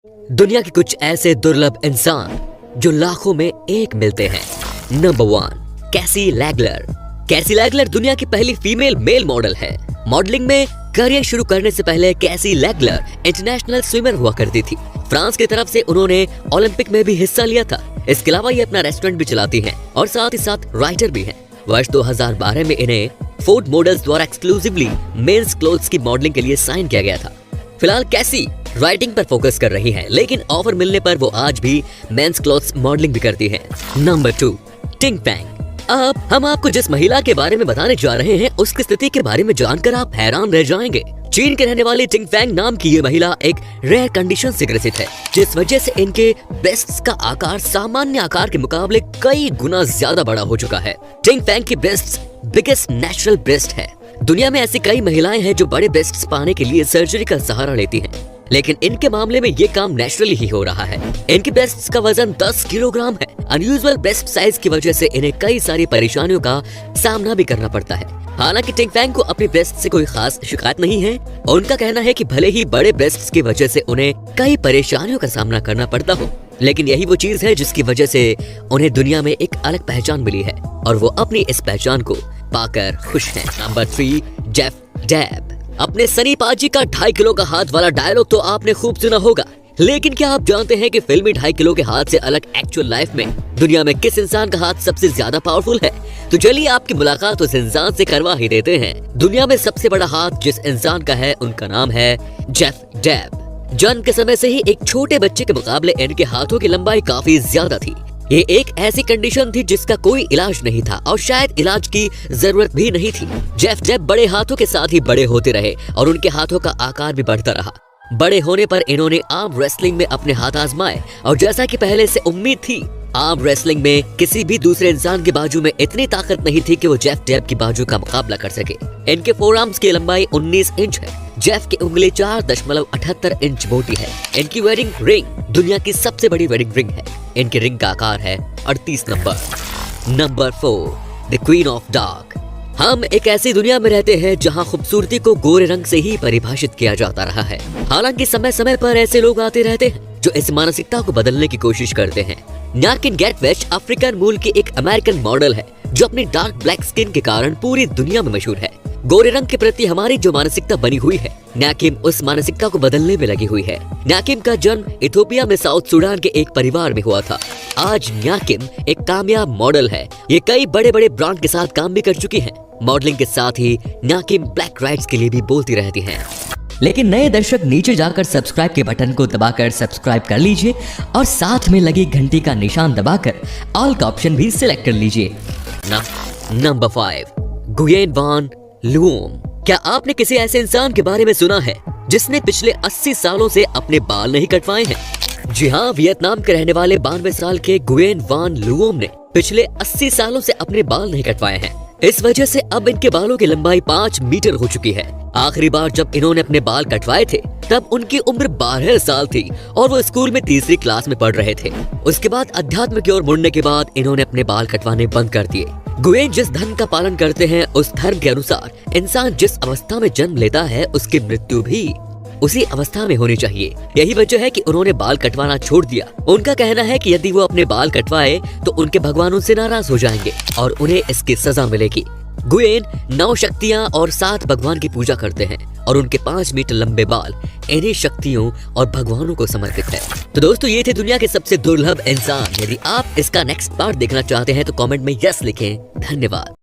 दुनिया के कुछ ऐसे दुर्लभ इंसान जो लाखों में एक मिलते हैं। नंबर 1, कैसी लैगलर। कैसी लैगलर दुनिया की पहली फीमेल मेल मॉडल है। मॉडलिंग में करियर शुरू करने से पहले कैसी लैगलर इंटरनेशनल स्विमर हुआ करती थी। फ्रांस की तरफ से उन्होंने ओलंपिक में भी हिस्सा लिया था। इसके अलावा ये अपना रेस्टोरेंट भी चलाती हैं और साथ ही साथ राइटर भी हैं। वर्ष 2012 में इन्हें फोर्ड मॉडल्स द्वारा एक्सक्लूसिवली मेंस क्लोथ्स की मॉडलिंग के लिए साइन किया गया था। फिलहाल कैसी राइटिंग पर फोकस कर रही हैं, लेकिन ऑफर मिलने पर वो आज भी मेंस क्लोथ्स मॉडलिंग भी करती हैं। नंबर 2, टिंग फैंग। अब हम आपको जिस महिला के बारे में बताने जा रहे हैं उसकी स्थिति के बारे में जानकर आप हैरान रह जाएंगे। चीन के रहने वाली टिंग फैंग नाम की ये महिला एक रेयर कंडीशन से ग्रसित है, जिस वजह से इनके ब्रेस्ट्स का आकार सामान्य आकार के मुकाबले कई गुना ज्यादा बड़ा हो चुका है। टिंग फैंग की ब्रेस्ट्स बिगेस्ट नेचुरल ब्रेस्ट है। दुनिया में ऐसी कई महिलाएं हैं जो बड़े ब्रेस्ट्स पाने के लिए सर्जरी का सहारा लेती हैं, लेकिन इनके मामले में ये काम नेचुरली ही हो रहा है। इनके ब्रेस्ट्स का वजन 10 किलोग्राम है। अनयूजुअल ब्रेस्ट साइज की वजह से इन्हें कई सारी परेशानियों का सामना भी करना पड़ता है। हालांकि टिंग फैंग को अपनी ब्रेस्ट से कोई खास शिकायत नहीं है और उनका कहना है कि भले ही बड़े ब्रेस्ट्स की वजह से उन्हें कई परेशानियों का सामना करना पड़ता हो, लेकिन यही वो चीज है जिसकी वजह से उन्हें दुनिया में एक अलग पहचान मिली है और वो अपनी इस पहचान को पाकर खुश हैं। Number 3, Jeff dab. अपने सनी पाजी का 2.5 किलो का हाथ वाला डायलॉग तो आपने खूब सुना होगा, लेकिन क्या आप जानते हैं कि फिल्मी 2.5 किलो के हाथ से अलग एक्चुअल लाइफ में दुनिया में किस इंसान का हाथ सबसे ज्यादा पावरफुल है? तो चलिए आपकी मुलाकात उस इंसान से करवा ही देते हैं। दुनिया में सबसे बड़ा हाथ जिस इंसान का है उनका नाम है जेफ डैब। जन्म के समय से ही एक छोटे बच्चे के मुकाबले इनके हाथों की लंबाई काफी ज्यादा थी। ये एक ऐसी कंडीशन थी जिसका कोई इलाज नहीं था और शायद इलाज की जरूरत भी नहीं थी। जेफ डैब बड़े हाथों के साथ ही बड़े होते रहे और उनके हाथों का आकार भी बढ़ता रहा। बड़े होने पर इन्होंने आर्म रेसलिंग में अपने हाथ आजमाए और जैसा कि पहले से उम्मीद थी, आर्म रेसलिंग में किसी भी दूसरे इंसान के बाजू में इतनी ताकत नहीं थी कि वो जेफ डैब की बाजू का मुकाबला कर सके। इनके फोरआर्म्स की लंबाई 19 इंच है। जेफ की उंगली 4.78 इंच मोटी है। इनकी वेडिंग रिंग दुनिया की सबसे बड़ी वेडिंग रिंग है। इनके रिंग का आकार है 38 number. Number 4, the queen of dark. हम एक ऐसी दुनिया में रहते हैं जहां खूबसूरती को गोरे रंग से ही परिभाषित किया जाता रहा है। हालांकि समय समय पर ऐसे लोग आते रहते हैं जो इस मानसिकता को बदलने की कोशिश करते हैं। न्याकिन गैटवेच अफ्रीकन मूल की एक अमेरिकन मॉडल है जो अपनी डार्क ब्लैक स्किन के कारण पूरी दुनिया में मशहूर है। गोरे रंग के प्रति हमारी जो मानसिकता बनी हुई है, न्याकिम उस मानसिकता को बदलने में लगी हुई है। न्याकिम का जन्म इथियोपिया में साउथ सूडान के एक परिवार में हुआ था। आज न्याकिम एक कामयाब मॉडल है। ये कई बड़े बड़े ब्रांड के साथ काम भी कर चुकी है। मॉडलिंग के साथ ही न्याकिम ब्लैक राइट्स के लिए भी बोलती रहती हैं। लेकिन नए दर्शक नीचे जाकर सब्सक्राइब के बटन को दबाकर सब्सक्राइब कर लीजिए और साथ में लगी घंटी का निशान दबाकर ऑल का ऑप्शन भी सिलेक्ट कर लीजिए। Number 5, Nguyen Van Luom. क्या आपने किसी ऐसे इंसान के बारे में सुना है जिसने पिछले 80 सालों से अपने बाल नहीं कटवाए हैं? जी हाँ, वियतनाम के रहने वाले 92 साल के गुयेन वान लुओम ने पिछले 80 सालों से अपने बाल नहीं कटवाए हैं। इस वजह से अब इनके बालों की लंबाई 5 मीटर हो चुकी है। आखिरी बार जब इन्होंने अपने बाल कटवाए थे तब उनकी उम्र 12 साल थी और वो स्कूल में 3री क्लास में पढ़ रहे थे। उसके बाद अध्यात्म की ओर मुड़ने के बाद इन्होंने अपने बाल कटवाने बंद कर दिए। गुयेन जिस धर्म का पालन करते हैं उस धर्म के अनुसार इंसान जिस अवस्था में जन्म लेता है उसकी मृत्यु भी उसी अवस्था में होनी चाहिए। यही वजह है कि उन्होंने बाल कटवाना छोड़ दिया। उनका कहना है कि यदि वो अपने बाल कटवाए तो उनके भगवान उनसे नाराज हो जाएंगे और उन्हें इसकी सजा मिलेगी। गुयेन 9 शक्तियाँ और 7 भगवान की पूजा करते हैं और उनके 5 मीटर लंबे बाल इन्हीं शक्तियों और भगवानों को समर्पित है। तो दोस्तों, ये थे दुनिया के सबसे दुर्लभ इंसान। यदि आप इसका नेक्स्ट पार्ट देखना चाहते हैं तो कमेंट में यस लिखें। धन्यवाद।